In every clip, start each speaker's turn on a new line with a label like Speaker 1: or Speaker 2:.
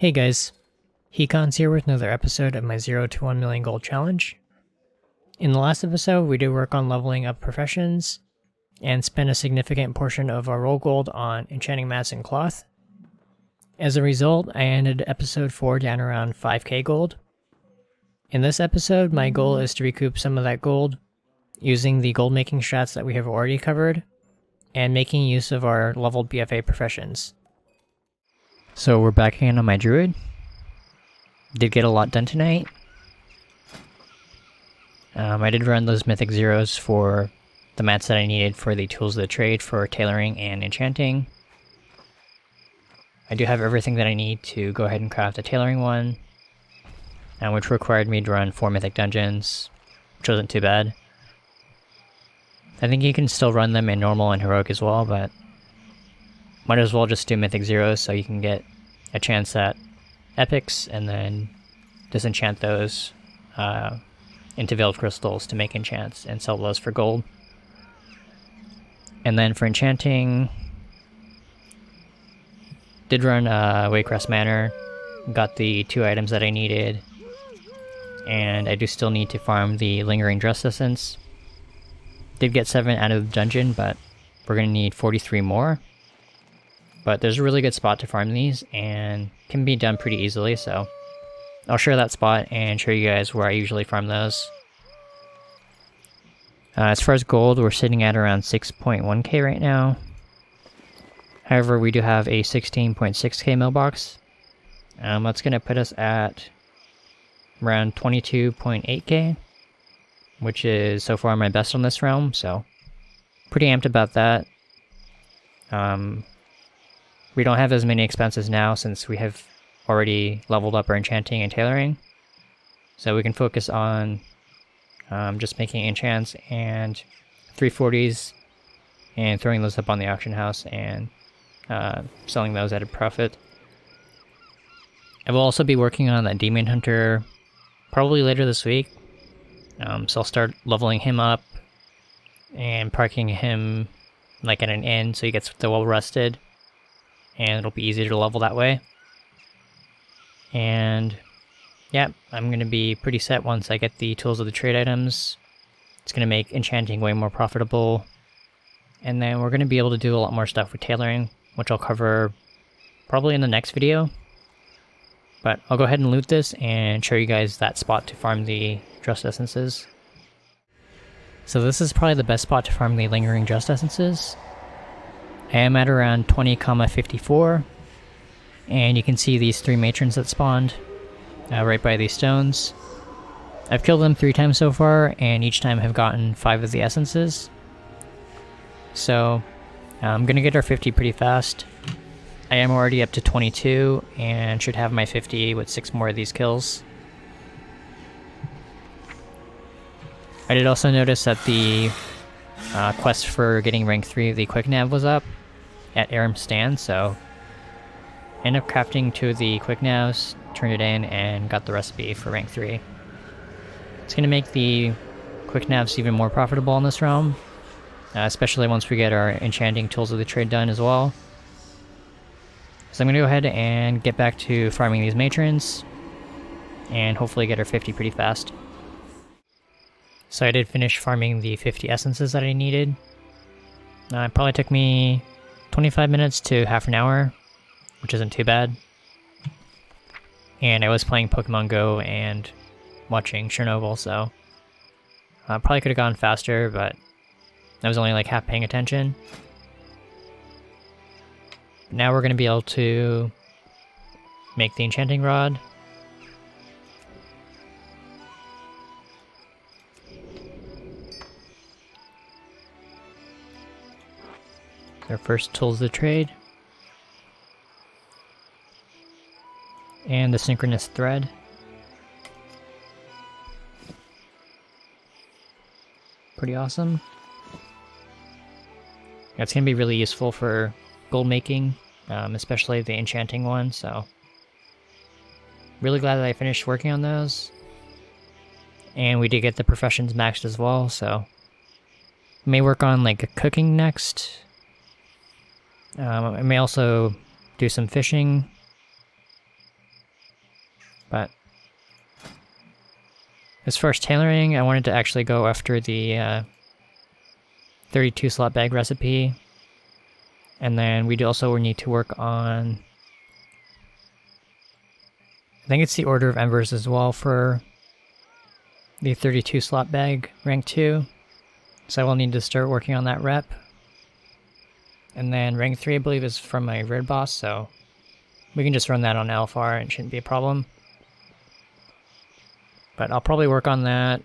Speaker 1: Hey guys, Hecon's here with another episode of my 0 to 1 million gold challenge. In the last episode, we did work on leveling up professions and spent a significant portion of our roll gold on enchanting mats and cloth. As a result, I ended episode 4 down around 5k gold. In this episode, my goal is to recoup some of that gold using the gold making strats that we have already covered and making use of our leveled BFA professions. So we're back again on my druid. Did get a lot done tonight. I did run those mythic zeros for the mats that I needed for the tools of the trade for tailoring and enchanting. I do have everything that I need to go ahead and craft a tailoring one, which required me to run 4 mythic dungeons, which wasn't too bad. I think you can still run them in normal and heroic as well, but might as well just do mythic zeros so you can get a chance at epics and then disenchant those into veiled crystals to make enchants and sell those for gold. And then for enchanting, did run Waycrest Manor, got the 2 items that I needed, and I do still need to farm the Lingering Dress Essence. Did get 7 out of the dungeon, but we're going to need 43 more. But there's a really good spot to farm these, and can be done pretty easily, so I'll share that spot and show you guys where I usually farm those. As far as gold, we're sitting at around 6.1k right now. However, we do have a 16.6k mailbox. That's going to put us at around 22.8k, which is so far my best on this realm, so pretty amped about that. We don't have as many expenses now since we have already leveled up our enchanting and tailoring. So we can focus on just making enchants and 340s and throwing those up on the auction house and selling those at a profit. I will also be working on that Demon Hunter probably later this week. So I'll start leveling him up and parking him like at an inn so he gets well rested. And it'll be easier to level that way. And yeah, I'm going to be pretty set once I get the tools of the trade items. It's going to make enchanting way more profitable. And then we're going to be able to do a lot more stuff with tailoring, which I'll cover probably in the next video. But I'll go ahead and loot this and show you guys that spot to farm the Dress Essences. So this is probably the best spot to farm the Lingering Dress Essences. I am at around 20,54, and you can see these 3 matrons that spawned right by these stones. I've killed them 3 times so far, and each time have gotten 5 of the essences. So I'm gonna get our 50 pretty fast. I am already up to 22, and should have my 50 with 6 more of these kills. I did also notice that the quest for getting rank 3 of the quick nav was up at Aram Stand, so ended up crafting 2 of the quick navs, turned it in, and got the recipe for rank 3. It's going to make the quick navs even more profitable in this realm, especially once we get our enchanting tools of the trade done as well. So I'm going to go ahead and get back to farming these matrons, and hopefully get our 50 pretty fast. So I did finish farming the 50 essences that I needed. It probably took me 25 minutes to half an hour, which isn't too bad. And I was playing Pokemon Go and watching Chernobyl, so I probably could have gone faster, but I was only like half paying attention. Now we're going to be able to make the enchanting rod. Our first tools of the trade. And the synchronous thread. Pretty awesome. That's going to be really useful for gold making, especially the enchanting one, so really glad that I finished working on those. And we did get the professions maxed as well, so may work on like cooking next. I may also do some fishing But as far as tailoring, I wanted to actually go after the 32 slot bag recipe. And then we also need to work on, I think it's the Order of Embers as well for the 32 slot bag rank 2. So I will need to start working on that rep. And then rank 3 I believe is from my red boss, so we can just run that on LFR and it shouldn't be a problem. But I'll probably work on that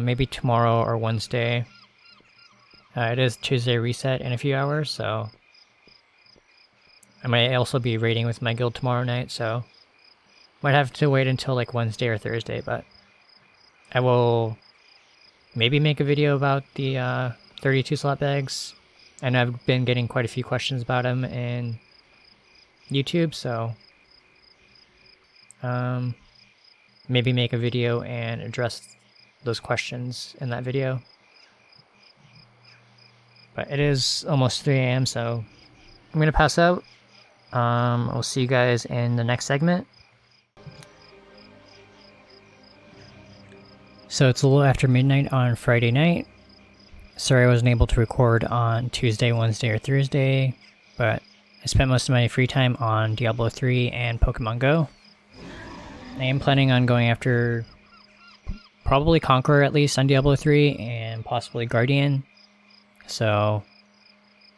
Speaker 1: maybe tomorrow or Wednesday. It is Tuesday reset in a few hours, so I might also be raiding with my guild tomorrow night, so might have to wait until like Wednesday or Thursday, but I will maybe make a video about the 32 slot bags. And I've been getting quite a few questions about them in YouTube, so maybe make a video and address those questions in that video. But it is almost 3 AM, so I'm gonna pass out. I'll see you guys in the next segment. So it's a little after midnight on Friday night. Sorry I wasn't able to record on Tuesday, Wednesday, or Thursday, but I spent most of my free time on Diablo 3 and Pokemon Go. I am planning on going after probably Conqueror at least on Diablo 3 and possibly Guardian. So,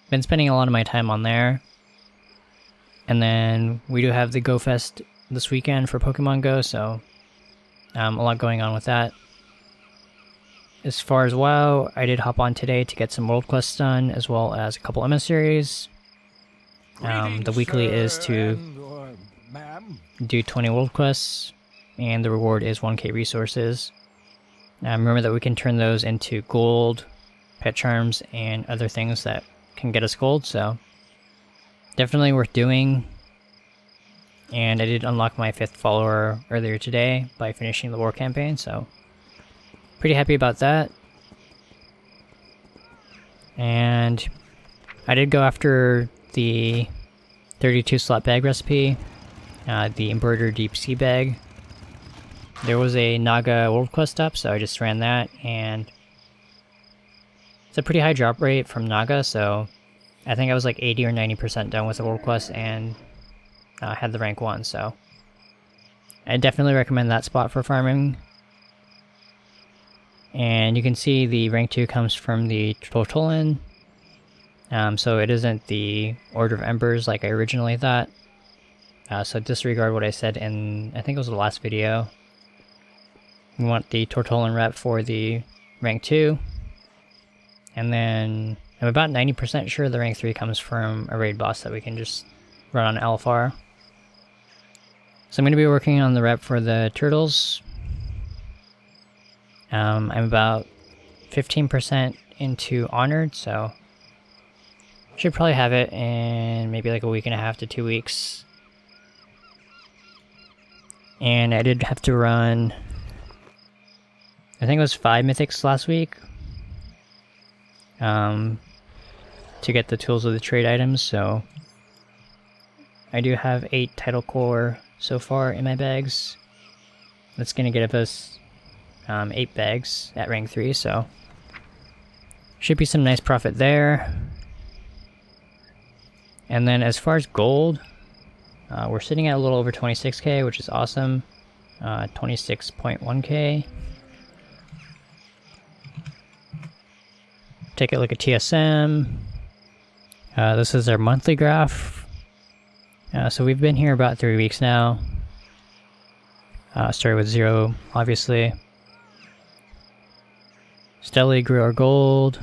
Speaker 1: been spending a lot of my time on there. And then we do have the Go Fest this weekend for Pokemon Go, so a lot going on with that. As far as WoW, I did hop on today to get some world quests done, as well as a couple emissaries. The weekly is to do 20 world quests, and the reward is 1k resources. Remember that we can turn those into gold, pet charms, and other things that can get us gold, so definitely worth doing. And I did unlock my 5th follower earlier today by finishing the war campaign, so pretty happy about that. And I did go after the 32 slot bag recipe, the embroidered deep sea bag. There was a Naga world quest up, so I just ran that, and it's a pretty high drop rate from Naga, so I think I was like 80 or 90% done with the world quest and had the rank 1, so I definitely recommend that spot for farming. And you can see the rank 2 comes from the Tortollan, so it isn't the Order of Embers like I originally thought. So disregard what I said in, I think it was the last video. We want the Tortollan rep for the rank 2. And then I'm about 90% sure the rank 3 comes from a raid boss that we can just run on LFR. So I'm going to be working on the rep for the turtles. I'm about 15% into Honored, so should probably have it in maybe like a week and a half to 2 weeks. And I did have to run, I think it was 5 mythics last week, to get the tools of the trade items, so I do have 8 title core so far in my bags. That's going to give us 8 bags at rank 3, so should be some nice profit there. And then as far as gold, we're sitting at a little over 26k, which is awesome. 26.1k. Take a look at TSM. This is our monthly graph. So we've been here about 3 weeks now. Started with 0, obviously. Steadily grew our gold.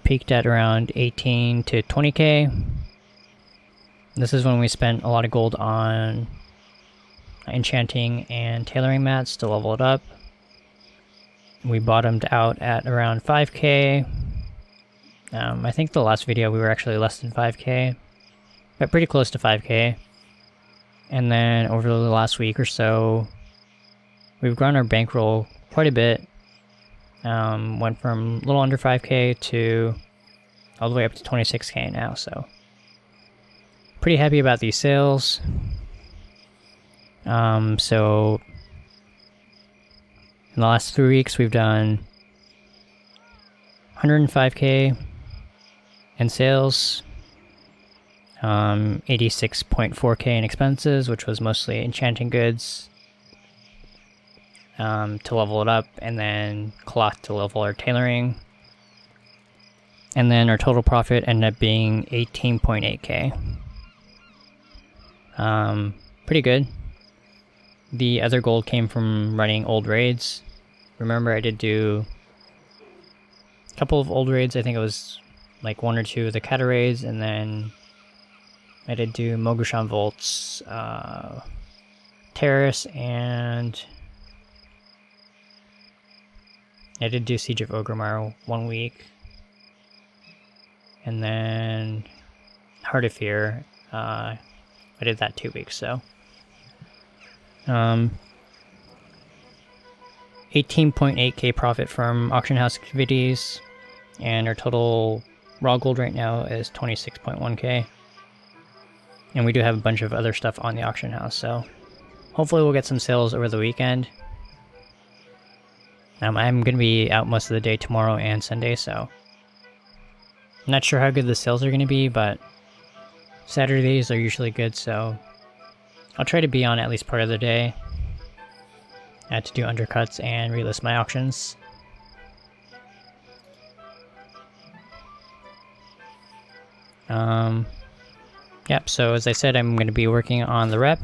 Speaker 1: Peaked at around 18 to 20k. This is when we spent a lot of gold on enchanting and tailoring mats to level it up. We bottomed out at around 5k. I think the last video we were actually less than 5k, but pretty close to 5k. And then over the last week or so, we've grown our bankroll quite a bit. Went from a little under 5k to all the way up to 26k now, so pretty happy about these sales. So in the last 3 weeks, we've done 105k in sales, 86.4k in expenses, which was mostly enchanting goods to level it up, and then cloth to level our tailoring. And then our total profit ended up being 18.8k. Pretty good. The other gold came from running old raids. Remember, I did do a couple of old raids. I think it was like 1 or 2 of the Kata raids, and then I did do Mogushan Volts, Terrace, and I did do Siege of Orgrimmar 1 week. And then Heart of Fear, I did that 2 weeks, so. 18.8k profit from auction house activities, and our total raw gold right now is 26.1k. And we do have a bunch of other stuff on the auction house, so hopefully we'll get some sales over the weekend. I'm going to be out most of the day tomorrow and Sunday, so I'm not sure how good the sales are going to be, but Saturdays are usually good, so I'll try to be on at least part of the day. I had to do undercuts and relist my auctions. Yep, so as I said, I'm going to be working on the rep.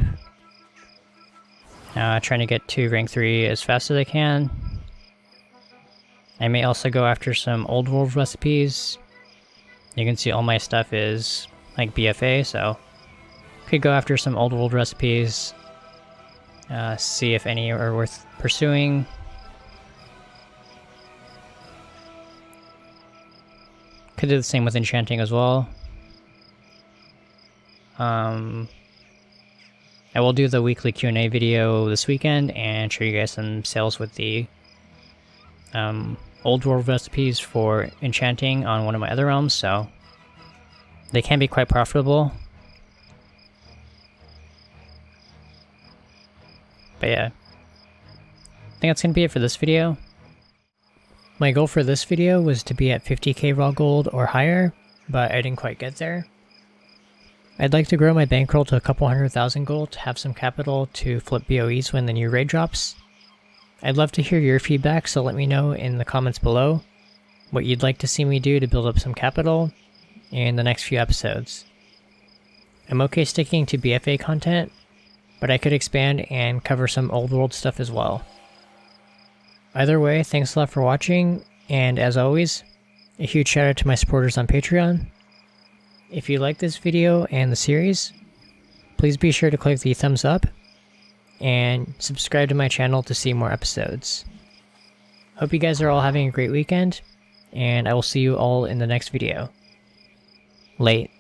Speaker 1: Trying to get to rank 3 as fast as I can. I may also go after some old world recipes. You can see all my stuff is like BFA, so could go after some old world recipes. See if any are worth pursuing. Could do the same with enchanting as well. I will do the weekly Q&A video this weekend and show you guys some sales with the old world recipes for enchanting on one of my other realms, so they can be quite profitable. But yeah, I think that's going to be it for this video. My goal for this video was to be at 50k raw gold or higher, but I didn't quite get there. I'd like to grow my bankroll to a couple 100,000 gold to have some capital to flip BOEs when the new raid drops. I'd love to hear your feedback, so let me know in the comments below what you'd like to see me do to build up some capital in the next few episodes. I'm okay sticking to BFA content, but I could expand and cover some old world stuff as well. Either way, thanks a lot for watching, and as always, a huge shout out to my supporters on Patreon. If you like this video and the series, please be sure to click the thumbs up and subscribe to my channel to see more episodes. Hope you guys are all having a great weekend, and I will see you all in the next video. Late.